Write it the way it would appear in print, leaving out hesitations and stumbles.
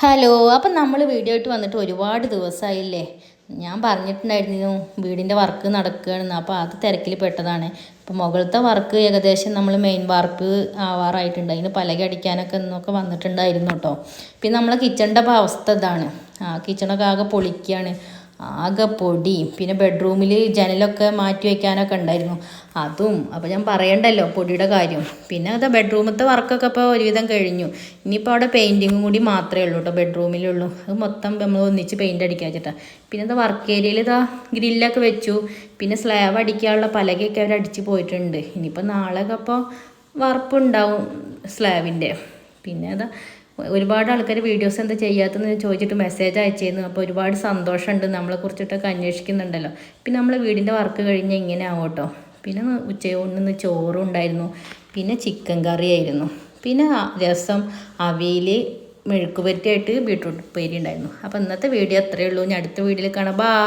Hello, അപ്പം നമ്മൾ video ആയിട്ട് വന്നിട്ട് ഒരുപാട് ദിവസമായില്ലേ. ഞാൻ പറഞ്ഞിട്ടുണ്ടായിരുന്നു വീടിൻ്റെ വർക്ക് നടക്കുകയാണെന്ന്. അപ്പോൾ അത് തിരക്കിൽ പെട്ടതാണ്. അപ്പോൾ മുകളിലത്തെ വർക്ക് ഏകദേശം നമ്മൾ മെയിൻ വർക്ക് ആവാറായിട്ടുണ്ട്. അതിന് പലക അടിക്കാനൊക്കെ എന്നൊക്കെ വന്നിട്ടുണ്ടായിരുന്നു കേട്ടോ. പിന്നെ നമ്മളെ കിച്ചണിൻ്റെ അവസ്ഥ ഇതാണ്. കിച്ചണൊക്കെ ആകെ പൊളിക്കുകയാണ്. ആകെ പൊടി. പിന്നെ ബെഡ്റൂമിൽ ജനലൊക്കെ മാറ്റി വയ്ക്കാനൊക്കെ ഉണ്ടായിരുന്നു അതും. അപ്പോൾ ഞാൻ പറയണ്ടല്ലോ പൊടിയുടെ കാര്യം. പിന്നെ അത് ബെഡ്റൂമത്തെ വർക്കൊക്കെ ഇപ്പോൾ ഒരുവിധം കഴിഞ്ഞു. ഇനിയിപ്പോൾ അവിടെ പെയിൻറ്റിങ്ങും കൂടി മാത്രമേ ഉള്ളൂ കേട്ടോ, ബെഡ്റൂമിലുള്ളൂ. അത് മൊത്തം നമ്മൾ ഒന്നിച്ച് പെയിൻറ്റ് അടിക്കാൻ വെച്ചിട്ടാണ്. പിന്നെ എന്താ വർക്ക് ഏരിയയിൽ ഇതാ ഗ്രില്ലൊക്കെ വെച്ചു. പിന്നെ സ്ലാബ് അടിക്കാനുള്ള പലകയൊക്കെ അവർ അടിച്ച് പോയിട്ടുണ്ട്. ഇനിയിപ്പോൾ നാളെയൊക്കെ അപ്പോൾ വാർപ്പുണ്ടാവും സ്ലാബിൻ്റെ. പിന്നെ അതാ ഒരുപാട് ആൾക്കാർ വീഡിയോസ് എന്താ ചെയ്യാത്തതെന്ന് ചോദിച്ചിട്ട് മെസ്സേജ് അയച്ചിരുന്നു. അപ്പോൾ ഒരുപാട് സന്തോഷമുണ്ട്, നമ്മളെക്കുറിച്ചിട്ടൊക്കെ അന്വേഷിക്കുന്നുണ്ടല്ലോ. പിന്നെ നമ്മൾ വീടിൻ്റെ വർക്ക് കഴിഞ്ഞ് ഇങ്ങനെ ആവും കേട്ടോ. പിന്നെ ഉച്ചയൂണിന് ചോറും ഉണ്ടായിരുന്നു. പിന്നെ ചിക്കൻ കറി ആയിരുന്നു. പിന്നെ രസം, അവിയൽ, മെഴുക്കുപുരട്ടിയായിട്ട് ബീട്രൂട്ട് ഉപ്പേരി ഉണ്ടായിരുന്നു. അപ്പോൾ ഇന്നത്തെ വീഡിയോ അത്രയേ ഉള്ളൂ. ഞാൻ അടുത്ത വീഡിയോയിൽ കാണാം. ബൈ.